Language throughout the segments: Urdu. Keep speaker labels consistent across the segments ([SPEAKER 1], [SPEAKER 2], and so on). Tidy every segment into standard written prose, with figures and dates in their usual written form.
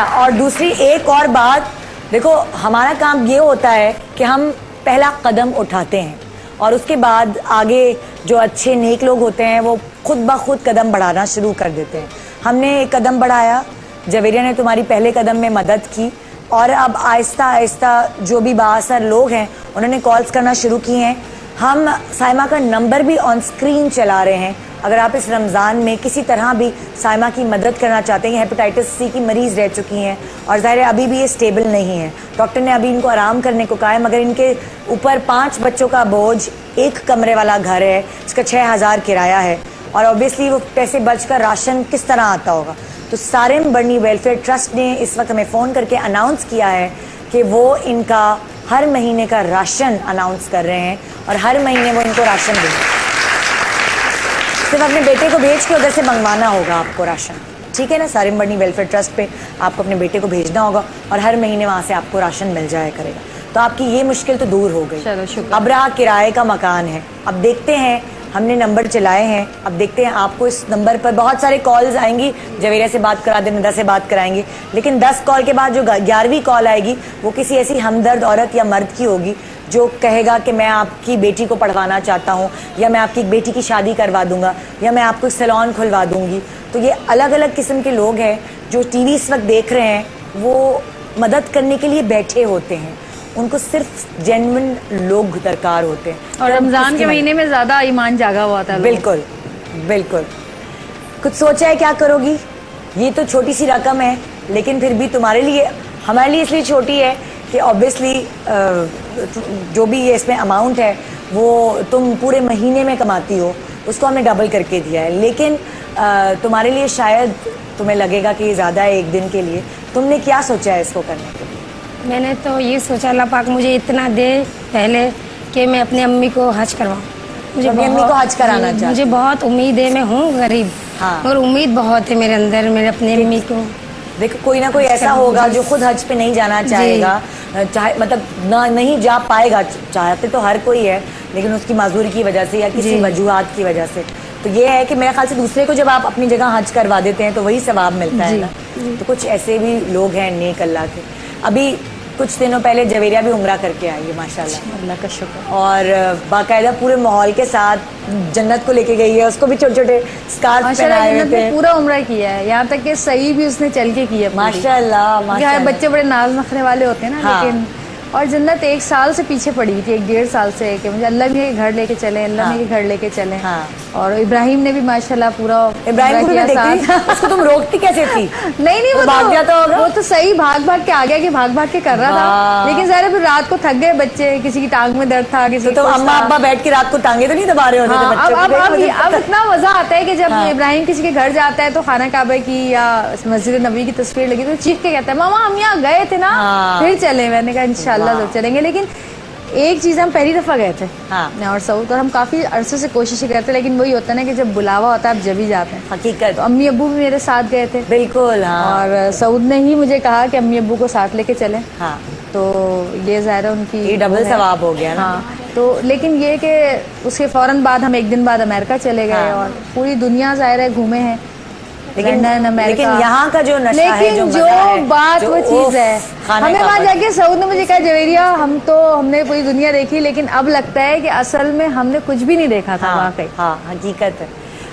[SPEAKER 1] اور دوسری ایک اور بات دیکھو, ہمارا کام یہ ہوتا ہے کہ ہم پہلا قدم اٹھاتے ہیں اور اس کے بعد آگے جو اچھے نیک لوگ ہوتے ہیں وہ خود بخود قدم بڑھانا شروع کر دیتے ہیں. ہم نے ایک قدم بڑھایا, جویریہ نے تمہاری پہلے قدم میں مدد کی, اور اب آہستہ آہستہ جو بھی بااثر لوگ ہیں انہوں نے کالز کرنا شروع کی ہیں. ہم سائمہ کا نمبر بھی آن سکرین چلا رہے ہیں. اگر آپ اس رمضان میں کسی طرح بھی سائمہ کی مدد کرنا چاہتے ہیں, ہیپیٹائٹس سی کی مریض رہ چکی ہیں اور ظاہر ہے ابھی بھی یہ اسٹیبل نہیں ہے, ڈاکٹر نے ابھی ان کو آرام کرنے کو کہا ہے, مگر ان کے اوپر 5 بچوں کا بوجھ, 1 کمرے والا گھر ہے اس کا 6000 کرایہ ہے, اور اوبیسلی وہ پیسے بچ کر راشن کس طرح آتا ہوگا. تو سارم برنی ویلفیئر ٹرسٹ نے اس وقت ہمیں فون کر کے اناؤنس کیا ہے کہ وہ ان کا ہر مہینے کا راشن اناؤنس کر رہے ہیں اور ہر مہینے وہ ان کو راشن دیں گے. صرف اپنے بیٹے کو بھیج کے ادھر سے منگوانا ہوگا آپ کو راشن, ٹھیک ہے نا. سارم برنی ویلفیئر ٹرسٹ پہ آپ کو اپنے بیٹے کو بھیجنا ہوگا اور ہر مہینے وہاں سے آپ کو راشن مل جایا کرے گا. تو آپ کی یہ مشکل تو دور ہو گئی. اب رہا کرائے کا مکان ہے. اب دیکھتے ہیں, ہم نے نمبر چلائے ہیں, اب دیکھتے ہیں آپ کو اس نمبر پر بہت سارے کالز آئیں گی. جویریہ سے بات کرا دیں, ندا سے بات کرائیں گے, لیکن 10 کال کے بعد جو 11ویں کال آئے گی وہ کسی ایسی ہمدرد عورت یا مرد کی ہوگی جو کہے گا کہ میں آپ کی بیٹی کو پڑھوانا چاہتا ہوں, یا میں آپ کی بیٹی کی شادی کروا دوں گا, یا میں آپ کو سیلون کھلوا دوں گی. تو یہ الگ الگ قسم کے لوگ ہیں جو ٹی وی اس وقت دیکھ رہے ہیں, وہ مدد کرنے کے لیے بیٹھے ہوتے ہیں. ان کو صرف جینوئن لوگ درکار ہوتے ہیں,
[SPEAKER 2] اور رمضان کے مہینے میں زیادہ ایمان جاگا ہوا تھا.
[SPEAKER 1] بالکل بالکل. کچھ سوچا ہے کیا کرو گی؟ یہ تو چھوٹی سی رقم ہے, لیکن پھر بھی تمہارے لیے, ہمارے لیے اس لیے چھوٹی ہے کہ آبویسلی جو بھی یہ اس میں اماؤنٹ ہے وہ تم پورے مہینے میں کماتی ہو, اس کو ہم نے ڈبل کر کے دیا ہے. لیکن تمہارے لیے شاید تمہیں لگے گا کہ یہ زیادہ ہے ایک دن کے لیے. تم نے کیا سوچا ہے اس کو کرنے کے لیے؟
[SPEAKER 3] میں نے تو یہ سوچا اللہ پاک مجھے اتنا دے پہلے کہ میں اپنی امی کو حج کرواؤں. مجھے
[SPEAKER 1] اپنی امی کو حج کرانا چاہتی.
[SPEAKER 3] مجھے بہت امید ہے, میں ہوں غریب اور امید بہت ہے میرے اندر, میرے اپنی امی کو.
[SPEAKER 1] دیکھو کوئی نہ کوئی ایسا ہوگا جو خود حج پہ نہیں جانا چاہے گا, چاہے مطلب نہیں جا پائے گا. چاہتے تو ہر کوئی ہے, لیکن اس کی معذوری کی وجہ سے یا کسی وجوہات کی وجہ سے. تو یہ ہے کہ میرے خیال سے دوسرے کو جب آپ اپنی جگہ حج کروا دیتے ہیں تو وہی ثواب ملتا ہے نا. تو کچھ ایسے بھی لوگ ہیں نیک اللہ کے. ابھی کچھ دنوں پہلے جویریہ بھی عمرہ کر کے آئی ہے ماشاءاللہ,
[SPEAKER 2] اللہ کا شکر,
[SPEAKER 1] اور باقاعدہ پورے ماحول کے ساتھ جنت کو لے کے گئی ہے. اس کو بھی چھوٹے چھوٹے اسکارف پہنائے ہوئے تھے.
[SPEAKER 2] پورا عمرہ کیا ہے, یہاں تک کہ صحیح بھی اس نے چل کے کیا
[SPEAKER 1] ماشاءاللہ.
[SPEAKER 2] بچے بڑے ناز نخرے والے ہوتے ہیں نا, لیکن اور جنت 1 سال سے پیچھے پڑی تھی, 1-1.5 سال سے, کہ مجھے اللہ میرے گھر لے کے چلے, اللہ میرے گھر لے کے چلے. اور ابراہیم نے بھی ماشاءاللہ پورا
[SPEAKER 1] ابراہیم کو اس کو تم روکتی کیسے تھی؟
[SPEAKER 2] نہیں وہ تو صحیح بھاگ بھاگ کے آ گیا کہ بھاگ بھاگ کے کر رہا تھا, لیکن ظاہر پھر رات کو تھک گئے بچے, کسی کی ٹانگ میں درد تھا, کسی
[SPEAKER 1] تو اما ابا بیٹھ کے رات کو ٹانگیں تو نہیں دبا رہے ہوتے؟
[SPEAKER 2] اب اتنا مزہ آتا ہے کہ جب ابراہیم کسی کے گھر جاتا ہے تو خانہ کعبہ کی یا مسجد نبوی کی تصویر لگی تو چیخ کے کہتا ہے ماما ہم یہاں گئے تھے نا, پھر چلے. میں نے کہا انشاءاللہ ضرور چلیں گے. لیکن ایک چیز ہم پہلی دفعہ گئے تھے اور سعود, اور ہم کافی عرصے سے کوشش کرتے, لیکن وہی ہوتا ہے نا کہ جب بلاوا ہوتا ہے آپ جب ہی جاتے ہیں.
[SPEAKER 1] حقیقت.
[SPEAKER 2] تو امی ابو بھی میرے ساتھ گئے تھے.
[SPEAKER 1] بالکل.
[SPEAKER 2] اور سعود نے ہی مجھے کہا کہ امی ابو کو ساتھ لے کے چلیں. تو یہ ظاہر ان کی
[SPEAKER 1] ڈبل ثواب ہو گیا نا.
[SPEAKER 2] تو لیکن یہ کہ اس کے فوراً بعد ہم 1 دن بعد امریکہ چلے گئے اور پوری دنیا ظاہر ہے گھومے ہیں.
[SPEAKER 1] لیکن یہاں کا جو نشہ ہے,
[SPEAKER 2] لیکن جو بات وہ چیز ہے, ہمیں وہاں جا کے سعود نے مجھے کہا جویریہ ہم نے پوری دنیا دیکھی, لیکن اب لگتا ہے کہ اصل میں ہم نے کچھ بھی نہیں دیکھا تھا واقعی.
[SPEAKER 1] حقیقت ہے.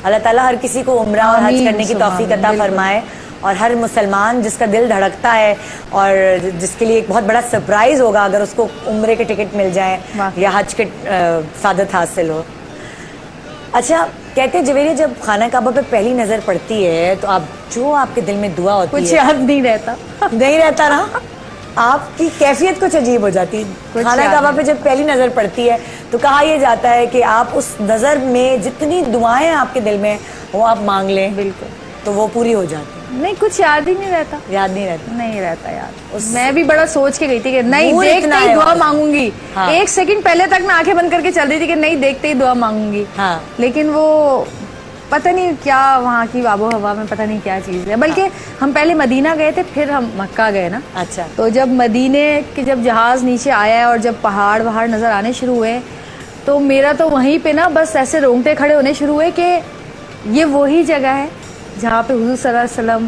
[SPEAKER 1] اللہ تعالیٰ ہر کسی کو عمرہ اور حج کرنے کی توفیق عطا فرمائے, اور ہر مسلمان جس کا دل دھڑکتا ہے اور جس کے لیے ایک بہت بڑا سرپرائز ہوگا اگر اس کو عمرے کے ٹکٹ مل جائیں یا حج کے سعادت حاصل ہو. اچھا, کہتے ہیں جویریہ جب خانہ کعبہ پہ پہلی نظر پڑتی ہے تو جو آپ کے دل میں دعا ہوتی ہے
[SPEAKER 2] کچھ یاد نہیں
[SPEAKER 1] رہتا نا, آپ کی کیفیت کچھ عجیب ہو جاتی ہے. خانہ کعبہ پہ جب پہلی نظر پڑتی ہے تو کہا یہ جاتا ہے کہ آپ اس نظر میں جتنی دعائیں آپ کے دل میں وہ آپ مانگ لیں, بالکل, تو وہ پوری ہو جاتی.
[SPEAKER 2] نہیں کچھ یاد ہی نہیں رہتا. نہیں رہتا یاد. میں بھی بڑا سوچ کے گئی تھی کہ نہیں دیکھتے ہی دعا مانگوں گی. 1 سیکنڈ پہلے تک میں آنکھیں بند کر کے چل رہی تھی کہ نہیں دیکھتے ہی دعا مانگوں گی. لیکن وہ پتہ نہیں کیا وہاں کی آب و ہوا میں پتہ نہیں کیا چیز ہے. بلکہ ہم پہلے مدینہ گئے تھے, پھر ہم مکہ گئے نا.
[SPEAKER 1] اچھا.
[SPEAKER 2] تو جب مدینے کے جب جہاز نیچے آیا ہے اور جب پہاڑ وہاڑ نظر آنے شروع ہوئے تو میرا تو وہیں پہ نا بس ایسے رونگٹے کھڑے ہونے شروع ہوئے کہ یہ وہی جگہ ہے جہاں پہ حضور صلی اللہ علیہ وسلم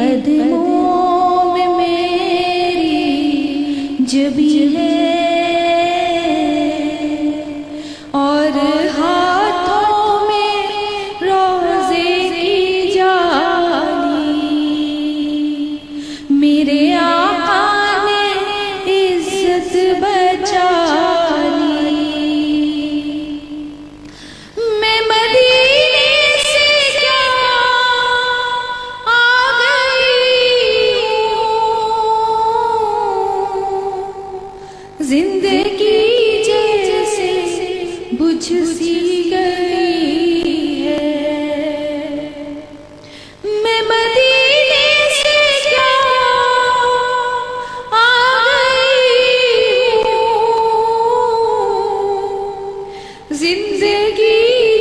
[SPEAKER 4] قدموں میں میری جبی ہے اور ہاتھوں میں روزے کی جالی. میرے آقا نے عزت بچا لی. میں مدینے سے کیا آ گئی ہوں, زندگی جیسے بجھ سی گئی ہے. میں مدینے سے کیا آ گئی ہوں, زندگی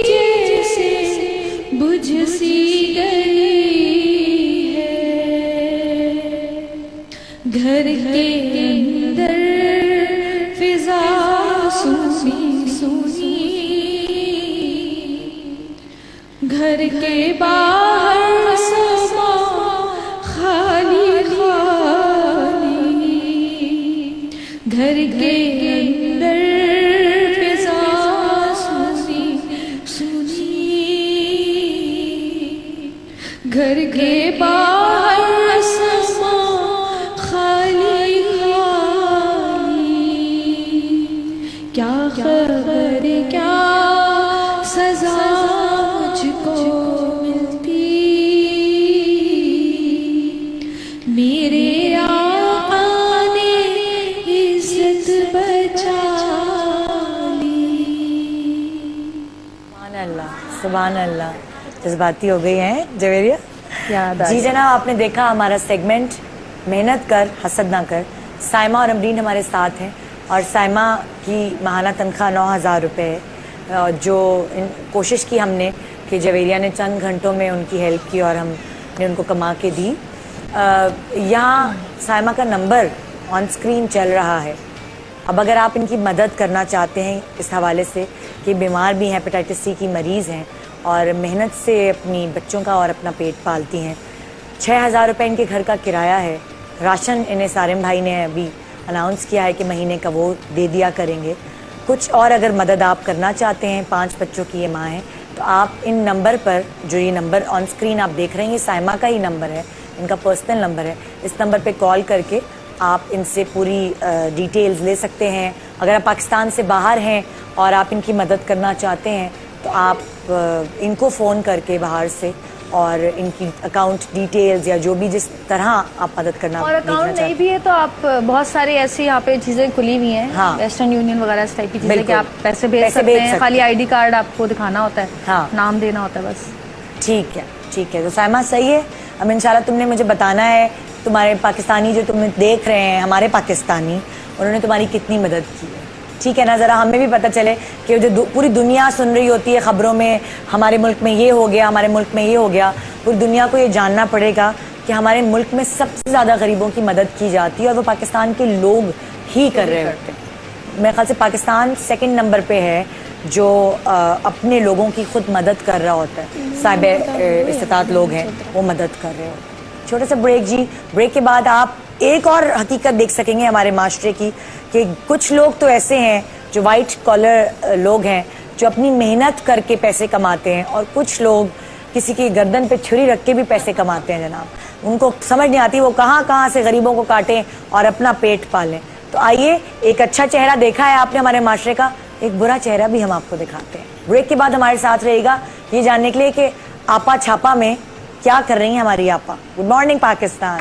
[SPEAKER 4] جیسے بجھ سی گئی ہے. گھر کے اندر فضا سونی سونی, گھر کے باہر سما خالی خالی. گھر کے اندر فضا سونی سونی, گھر کے باہر سما خالی خالی. کیا خبر کیا سزا مجھ کو ملتی, میرے آقا نے عزت بچا لی.
[SPEAKER 1] سبحان اللہ, سبحان اللہ. جذباتی ہو گئی ہیں جویریہ. جی جناب, آپ نے دیکھا ہمارا سیگمنٹ محنت کر حسد نہ کر. سائمہ اور امرین ہمارے ساتھ ہیں اور سائمہ کی ماہانہ تنخواہ 9,000 روپے ہے, جو کوشش کی ہم نے کہ جویریہ نے چند گھنٹوں میں ان کی ہیلپ کی اور ہم نے ان کو کما کے دی. یہاں سائمہ کا نمبر آن سکرین چل رہا ہے. اب اگر آپ ان کی مدد کرنا چاہتے ہیں اس حوالے سے کہ بیمار بھی ہیں, ہیپیٹائٹس سی کی مریض ہیں اور محنت سے اپنی بچوں کا اور اپنا پیٹ پالتی ہیں. 6,000 روپے ان کے گھر کا کرایہ ہے. راشن انہیں سارم بھائی نے ابھی اناؤنس کیا ہے کہ مہینے کا وہ دے دیا کریں گے. کچھ اور اگر مدد آپ کرنا چاہتے ہیں, 5 بچوں کی یہ ماں ہیں, تو آپ ان نمبر پر, جو یہ نمبر آن سکرین آپ دیکھ رہے ہیں, یہ سائمہ کا ہی نمبر ہے, ان کا پرسنل نمبر ہے. اس نمبر پہ کال کر کے آپ ان سے پوری ڈیٹیلز لے سکتے ہیں. اگر آپ پاکستان سے باہر ہیں اور آپ ان کی مدد کرنا چاہتے ہیں تو آپ ان کو فون کر کے باہر سے اور ان کی اکاؤنٹ ڈیٹیلز یا جو بھی جس طرح آپ مدد کرنا,
[SPEAKER 2] اور اکاؤنٹ نہیں بھی ہے تو آپ بہت ساری ایسی یہاں پہ چیزیں کھلی ہوئی ہیں, ویسٹرن یونین وغیرہ اس ٹائپ کی چیزیں کہ آپ پیسے بھیج سکتے ہیں. خالی آئی ڈی کارڈ آپ کو دکھانا ہوتا ہے, نام دینا ہوتا ہے بس.
[SPEAKER 1] ٹھیک ہے, ٹھیک ہے. تو سائمہ صحیح ہے. اب انشاءاللہ تم نے مجھے بتانا ہے تمہارے پاکستانی جو تمہیں دیکھ رہے ہیں, ہمارے پاکستانی, انہوں نے تمہاری کتنی مدد کی ہے. ٹھیک ہے نا, ذرا ہمیں بھی پتہ چلے کہ جو پوری دنیا سن رہی ہوتی ہے خبروں میں, ہمارے ملک میں یہ ہو گیا, ہمارے ملک میں یہ ہو گیا, پوری دنیا کو یہ جاننا پڑے گا کہ ہمارے ملک میں سب سے زیادہ غریبوں کی مدد کی جاتی ہے اور وہ پاکستان کے لوگ ہی کر رہے ہوتے ہیں. میرے خیال سے پاکستان 2nd نمبر پہ ہے جو اپنے لوگوں کی خود مدد کر رہا ہوتا ہے. صاحب استطاعت لوگ ہیں وہ مدد کر رہے ہوتے ہیں. چھوٹا سا بریک جی. بریک کے بعد آپ ایک اور حقیقت دیکھ سکیں گے ہمارے معاشرے کی کہ کچھ لوگ تو ایسے ہیں جو وائٹ کالر لوگ ہیں جو اپنی محنت کر کے پیسے کماتے ہیں, اور کچھ لوگ کسی کی گردن پہ چھری رکھ کے بھی پیسے کماتے ہیں. جناب, ان کو سمجھ نہیں آتی وہ کہاں کہاں سے غریبوں کو کاٹیں اور اپنا پیٹ پالیں. تو آئیے, ایک اچھا چہرہ دیکھا ہے آپ نے ہمارے معاشرے کا, ایک برا چہرہ بھی ہم آپ کو دکھاتے ہیں. بریک کے بعد ہمارے ساتھ رہے گا یہ جاننے کے لیے کہ آپا چھاپا میں کیا کر رہی ہیں ہماری آپا. Good morning Pakistan.